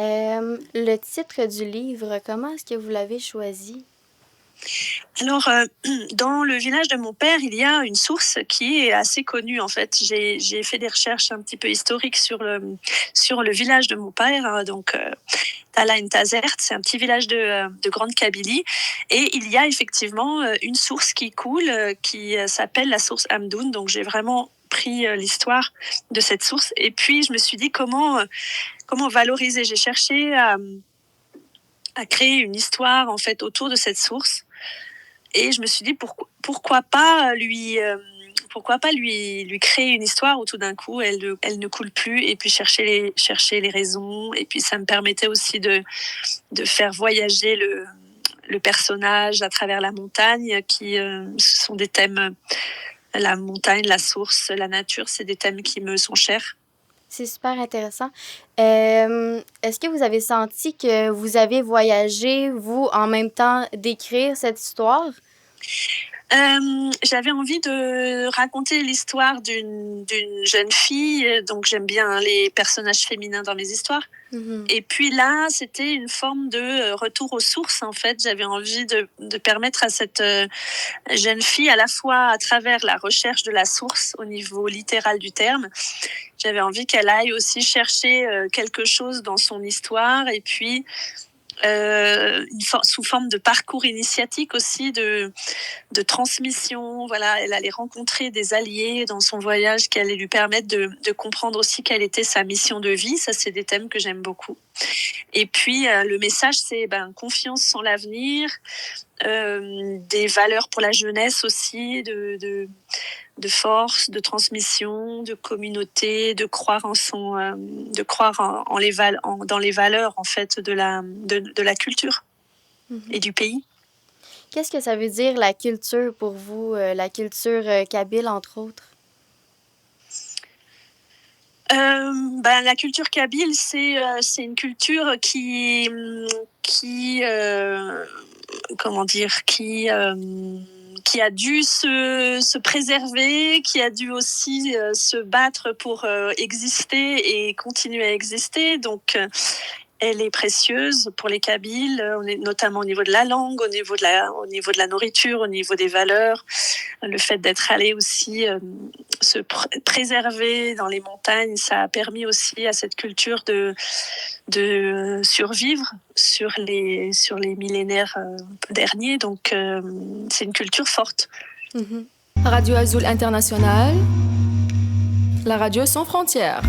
Le titre du livre, comment est-ce que vous l'avez choisi? Alors, dans le village de mon père, il y a une source qui est assez connue, en fait. J'ai fait des recherches un petit peu historiques sur le village de mon père, donc Tala Tazert, c'est un petit village de Grande Kabylie. Et il y a effectivement une source qui coule, qui s'appelle la source Hamdoun. Donc, j'ai vraiment pris l'histoire de cette source. Et puis, je me suis dit comment valoriser. J'ai cherché à créer une histoire, en fait, autour de cette source. Et je me suis dit pourquoi pas lui créer une histoire où tout d'un coup elle ne coule plus, et puis chercher les raisons. Et puis ça me permettait aussi de faire voyager le personnage à travers la montagne, qui ce sont des thèmes, la montagne, la source, la nature, c'est des thèmes qui me sont chers. C'est super intéressant. Est-ce que vous avez senti que vous avez voyagé, vous, en même temps d'écrire cette histoire? J'avais envie de raconter l'histoire d'une jeune fille, donc j'aime bien les personnages féminins dans mes histoires. Mhm. Et puis là, c'était une forme de retour aux sources, en fait. J'avais envie de permettre à cette jeune fille, à la fois à travers la recherche de la source au niveau littéral du terme, j'avais envie qu'elle aille aussi chercher quelque chose dans son histoire, et puis sous forme de parcours initiatique aussi, de transmission. Voilà, elle allait rencontrer des alliés dans son voyage qui allaient lui permettre de comprendre aussi quelle était sa mission de vie. Ça, c'est des thèmes que j'aime beaucoup. Et puis, le message, c'est confiance en l'avenir, des valeurs pour la jeunesse aussi, de force, de transmission, de communauté, de croire dans les valeurs, en fait, de la culture et du pays. Qu'est-ce que ça veut dire la culture pour vous, la culture kabyle entre autres? La culture kabyle, c'est une culture comment dire, qui a dû se préserver, qui a dû aussi se battre pour exister et continuer à exister. Donc, elle est précieuse pour les Kabyles, notamment au niveau de la langue, au niveau de la nourriture, au niveau des valeurs. Le fait d'être allé aussi se préserver dans les montagnes, ça a permis aussi à cette culture de survivre sur les millénaires derniers. Donc, c'est une culture forte. Radio Azul International, la radio sans frontières.